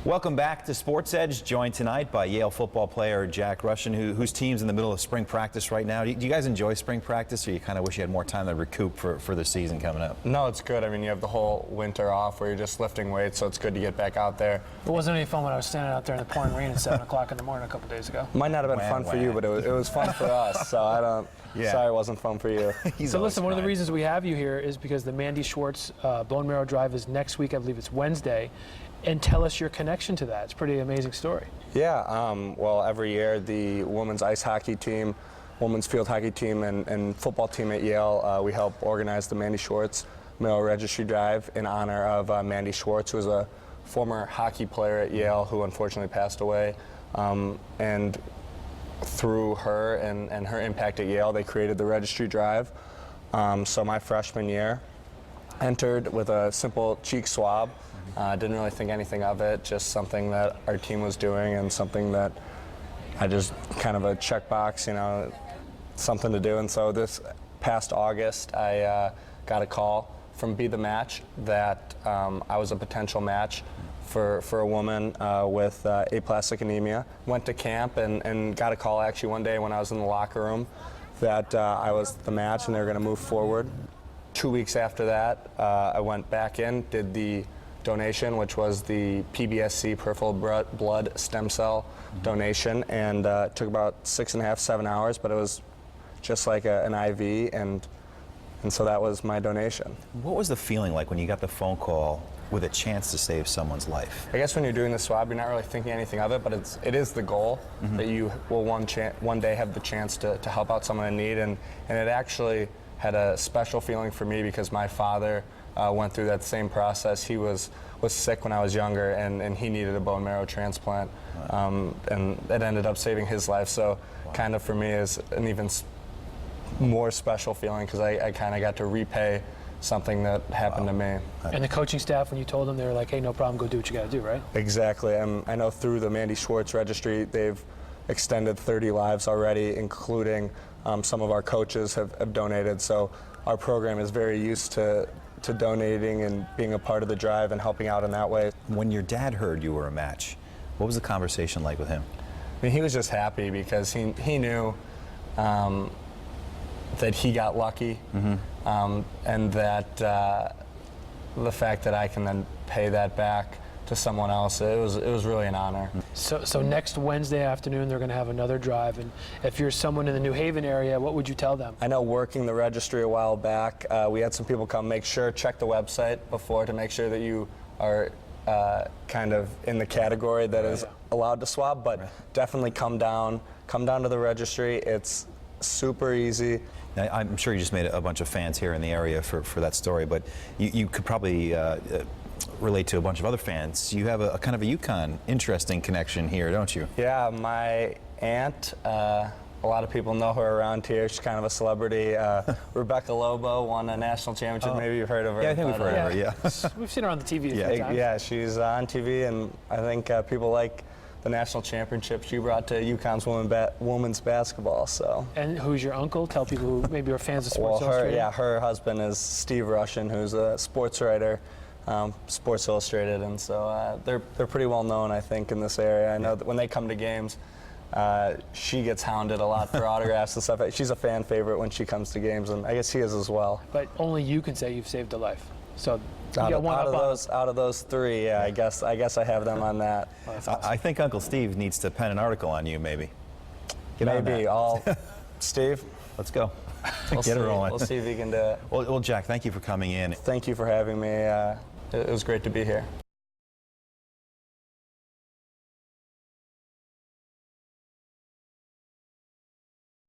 Welcome back to SportZEdge, joined tonight by Yale football player Jack Rushin, whose team's in the middle of spring practice right now. Do you guys enjoy spring practice, or you kind of wish you had more time to recoup for the season coming up? No, it's good. I mean, you have the whole winter off where you're just lifting weights, so it's good to get back out there. It wasn't any fun when I was standing out there in the pouring rain at 7 o'clock in the morning a couple days ago. Might not have been fun for you, but it was fun for us, so I don't... Yeah. Sorry it wasn't fun for you. So listen, one of the reasons we have you here is because the Mandy Schwartz Bone Marrow Drive is next week. I believe it's Wednesday. And tell us your connection to that. It's a pretty amazing story. Yeah, well, every year the women's ice hockey team, women's field hockey team, and football team at Yale, we help organize the Mandy Schwartz Marrow Registry Drive in honor of Mandy Schwartz, who was a former hockey player at Yale who unfortunately passed away. And through her and her impact at Yale, they created the Registry Drive. So my freshman year, entered with a simple cheek swab. Didn't really think anything of it, just something that our team was doing and something that I just kind of a checkbox, you know, something to do. And so this past August, I got a call from Be The Match that I was a potential match for a woman with aplastic anemia. Went to camp and got a call actually one day when I was in the locker room that I was the match and they were going to move forward. 2 weeks after that, I went back in, did the donation, which was the PBSC, peripheral blood stem cell donation, and took about 6.5, 7 hours, but it was just like an IV, and so that was my donation. What was the feeling like when you got the phone call with a chance to save someone's life? I guess when you're doing the swab, you're not really thinking anything of it, but it is the goal that you will one day have the chance to help out someone in need, and it actually had a special feeling for me because my father went through that same process. He was sick when I was younger, and he needed a bone marrow transplant, and it ended up saving his life. So kind of for me is an even more special feeling because I kind of got to repay something that happened to me. And the coaching staff, when you told them, they were like, hey, no problem, go do what you got to do, right? Exactly. I know through the Mandy Schwartz Registry, they've extended 30 lives already, including some of our coaches have donated. So our program is very used to donating and being a part of the drive and helping out in that way. When your dad heard you were a match, what was the conversation like with him? I mean, he was just happy because he knew that he got lucky, and that the fact that I can then pay that back to someone else, it was really an honor. So next Wednesday afternoon, they're going to have another drive, and if you're someone in the New Haven area, what would you tell them? I know working the registry a while back, we had some people come check the website before to make sure that you are kind of in the category that is allowed to swab, but definitely come down to the registry. It's super easy. Now, I'm sure you just made a bunch of fans here in the area for that story, but you could probably relate to a bunch of other fans. You have a kind of a UConn interesting connection here, don't you? Yeah, my aunt, a lot of people know her around here. She's kind of a celebrity. Rebecca Lobo won a national championship. Maybe you've heard of her. Yeah, I think we've heard of her, yeah. We've seen her on the TV a few times. Yeah, she's on TV, and I think people like the national championship she brought to UConn's women's basketball. So. And who's your uncle? Tell people who maybe are fans of Sports Illustrated. Her husband is Steve Rushin, who's a sports writer, Sports Illustrated, and so they're pretty well known, I think, in this area. I know that when they come to games, she gets hounded a lot for autographs and stuff. She's a fan favorite when she comes to games, and I guess he is as well. But only you can say you've saved a life. So. Out of those three, yeah, I guess I have them on that. Well, that's awesome. I think Uncle Steve needs to pen an article on you, maybe. Maybe. Steve? Let's go. We'll Get it rolling. We'll see if he can do it. Well, Jack, thank you for coming in. Thank you for having me. It was great to be here.